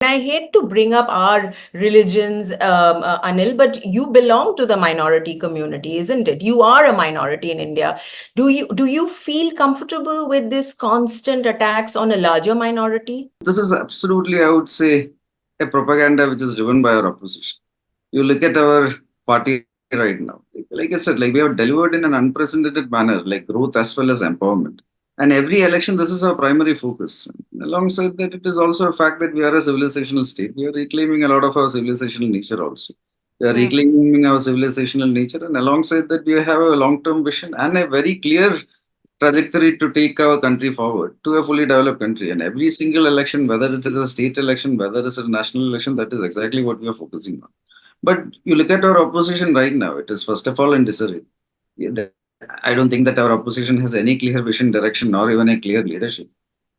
I hate to bring up our religions, Anil, but you belong to the minority community, isn't it? You are a minority in India. Do you feel comfortable with this constant attacks on a larger minority? This is absolutely, I would say, a propaganda which is driven by our opposition. You look at our party right now. Like I said, we have delivered in an unprecedented manner, like growth as well as empowerment. And every election, this is our primary focus. Alongside that, it is also a fact that we are a civilizational state. We are reclaiming a lot of our civilizational nature also. We are Hmm. reclaiming our civilizational nature, and alongside that, we have a long-term vision and a very clear trajectory to take our country forward to a fully developed country. And every single election, whether it is a state election, whether it is a national election, that is exactly what we are focusing on. But you look at our opposition right now, it is first of all in disarray. I don't think that our opposition has any clear vision, direction, nor even a clear leadership.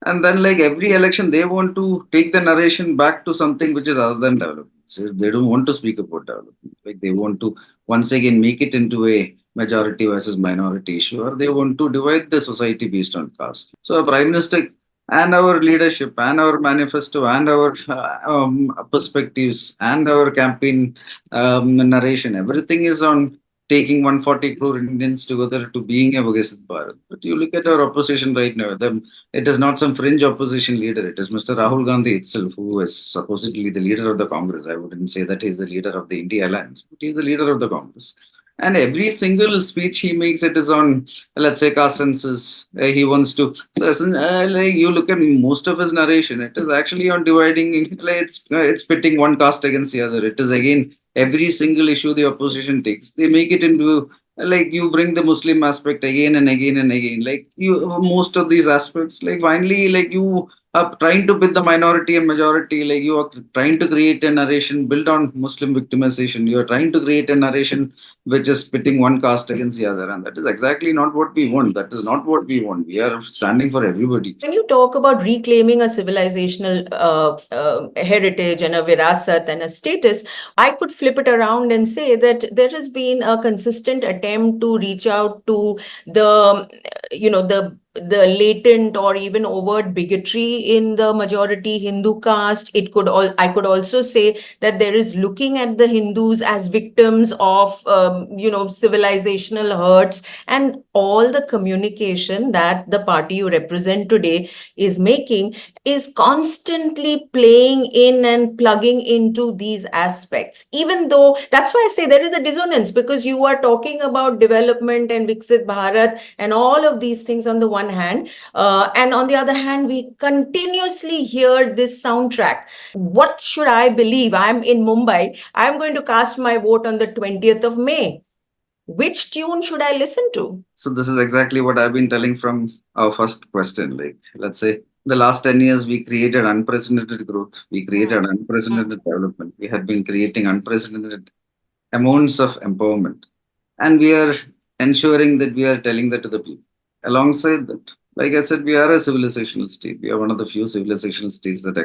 And then, like every election, they want to take the narration back to something which is other than development. So they don't want to speak about development. Like they want to once again make it into a majority versus minority issue, or they want to divide the society based on caste. So, our Prime Minister and our leadership and our manifesto and our perspectives and our campaign narration, everything is on taking 140 crore Indians together to being a Vigasat Bharat. But you look at our opposition right now, it is not some fringe opposition leader. It is Mr. Rahul Gandhi itself, who is supposedly the leader of the Congress. I wouldn't say that he is the leader of the India Alliance, but he is the leader of the Congress. And every single speech he makes, it is on, let's say, caste census. He wants to, like you look at most of his narration, it is actually on dividing, like it's pitting one caste against the other. It is again every single issue the opposition takes, they make it into like you bring the Muslim aspect again and again and again. Like you, most of these aspects, like finally, like you are trying to build the minority and majority. Like you are trying to create a narration built on Muslim victimization. You are trying to create a narration which is pitting one caste against the other, and that is exactly not what we want. That is not what we want. We are standing for everybody. When you talk about reclaiming a civilizational heritage and a virasat and a status, I could flip it around and say that there has been a consistent attempt to reach out to the, the latent or even overt bigotry in the majority Hindu caste. I could also say that there is looking at the Hindus as victims of, civilizational hurts, and all the communication that the party you represent today is making is constantly playing in and plugging into these aspects. Even though that's why I say there is a dissonance, because you are talking about development and Viksit Bharat and all of these things on the one hand, and on the other hand, we continuously hear this soundtrack. What should I believe? I'm in Mumbai. I'm going to cast my vote on the 20th of May. Which tune should I listen to? So this is exactly what I've been telling from our first question. Like, let's say the last 10 years, we created unprecedented growth. We created unprecedented development. We had been creating unprecedented amounts of empowerment. And we are ensuring that we are telling that to the people. Alongside that, like I said, we are a civilizational state. We are one of the few civilizational states that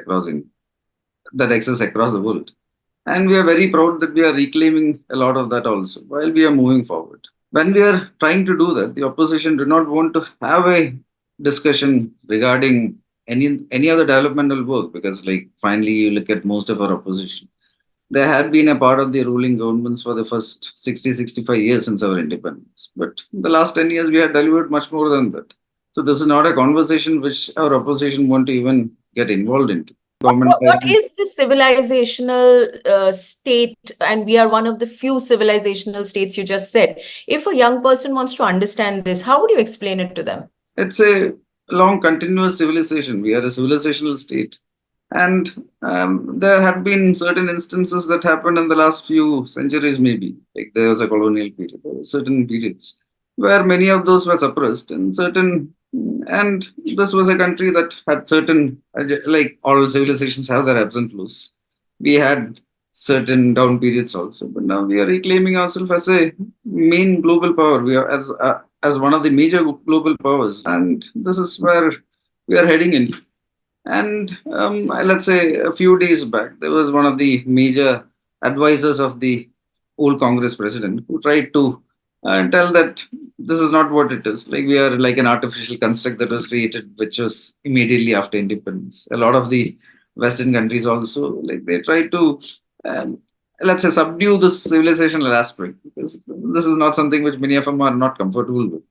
exist across the world. And we are very proud that we are reclaiming a lot of that also while we are moving forward. When we are trying to do that, the opposition do not want to have a discussion regarding any other developmental work, because like finally you look at most of our opposition. They had been a part of the ruling governments for the first 60-65 years since our independence. But in the last 10 years, we have delivered much more than that. So this is not a conversation which our opposition want to even get involved into. Government What is the civilizational state? And we are one of the few civilizational states you just said. If a young person wants to understand this, how would you explain it to them? It's a long continuous civilization. We are a civilizational state. And there had been certain instances that happened in the last few centuries, maybe. Like there was a colonial period, there were certain periods where many of those were suppressed, and this was a country that had certain, like all civilizations have their ebbs and flows. We had certain down periods also, but now we are reclaiming ourselves as a main global power. We are as one of the major global powers, and this is where we are heading in. And let's say a few days back, there was one of the major advisors of the old Congress president who tried to tell that this is not what it is. Like we are like an artificial construct that was created, which was immediately after independence. A lot of the Western countries also, like they try to um, let's say subdue this civilizational aspect, because this is not something which many of them are not comfortable with,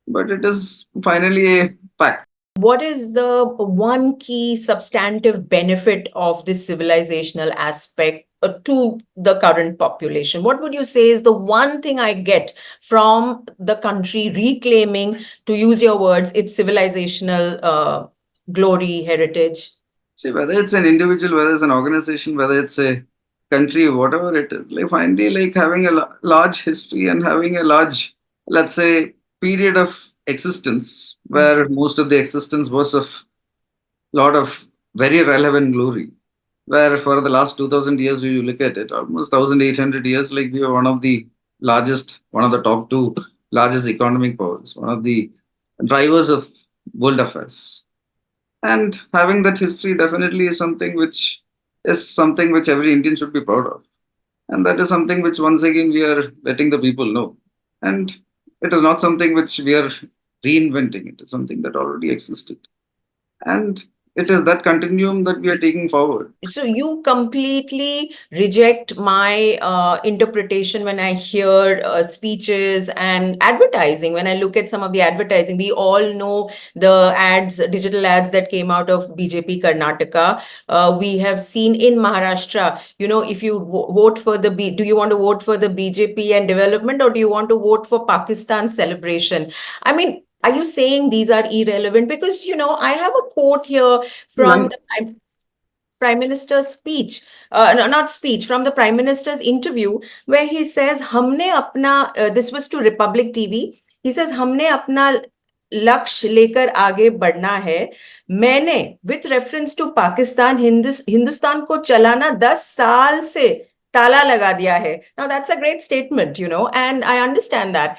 but it is finally a fact. What is the one key substantive benefit of this civilizational aspect to the current population? What would you say is the one thing I get from the country reclaiming, to use your words, its civilizational glory, heritage? See, whether it's an individual, whether it's an organization, whether it's a country, whatever it is, like finally, like having a large history and having a large, let's say, period of existence where most of the existence was of lot of very relevant glory. Where for the last 2000 years, you look at it, almost 1800 years, like we are one of the largest, one of the top two largest economic powers, one of the drivers of world affairs. And having that history definitely is something which every Indian should be proud of. And that is something which once again we are letting the people know. And it is not something which we are reinventing. It is something that already existed. And it is that continuum that we are taking forward. So you completely reject my interpretation when I hear speeches and advertising. When I look at some of the advertising, we all know the ads, digital ads that came out of BJP Karnataka. We have seen in Maharashtra, if you vote for do you want to vote for the BJP and development, or do you want to vote for Pakistan celebration? I mean, are you saying these are irrelevant? Because, I have a quote here from the Prime Minister's speech, no, not speech, from the Prime Minister's interview, where he says, "Humne apna," this was to Republic TV, he says, "Humne apna लक्ष्य लेकर आगे बढ़ना है मैंने with reference to Pakistan Hindustan को चलाना 10 साल से ताला लगा दिया है." Now that's a great statement, and I understand that.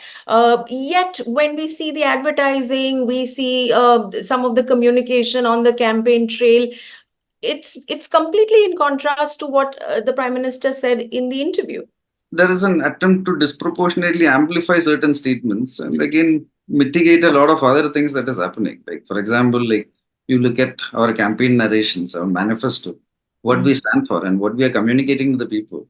Yet when we see the advertising, we see some of the communication on the campaign trail, it's completely in contrast to what the Prime Minister said in the interview. There is an attempt to disproportionately amplify certain statements and again mitigate a lot of other things that is happening. Like, for example, like you look at our campaign narrations, our manifesto, what we stand for and what we are communicating to the people.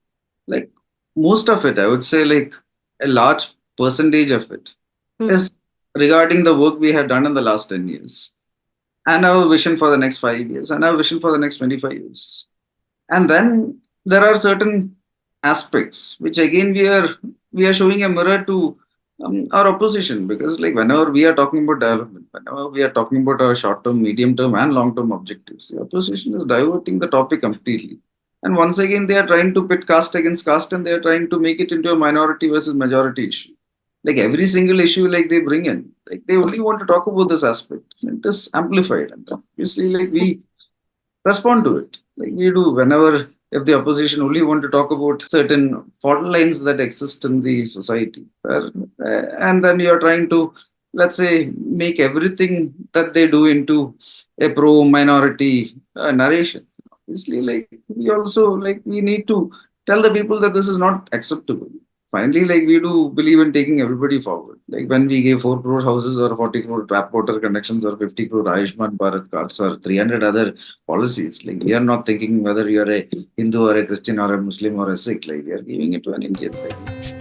Like most of it, I would say, like a large percentage of it is regarding the work we have done in the last 10 years and our vision for the next 5 years and our vision for the next 25 years. And then there are certain aspects which again we are showing a mirror to our opposition, because like whenever we are talking about development, whenever we are talking about our short term, medium term and long term objectives, the opposition is diverting the topic completely. And once again they are trying to pit caste against caste and they are trying to make it into a minority versus majority issue. Like every single issue like they bring in, like they only want to talk about this aspect. It is amplified, and obviously like we respond to it like we do whenever, if the opposition only want to talk about certain fault lines that exist in the society, and then you're trying to, let's say, make everything that they do into a pro minority narration. Obviously, like we also, like we need to tell the people that this is not acceptable. Finally, like we do believe in taking everybody forward. Like when we gave 4 crore houses or 40 crore tap water connections or 50 crore Ayushman Bharat cards or 300 other policies, like we are not thinking whether you are a Hindu or a Christian or a Muslim or a Sikh, like we are giving it to an Indian. Like.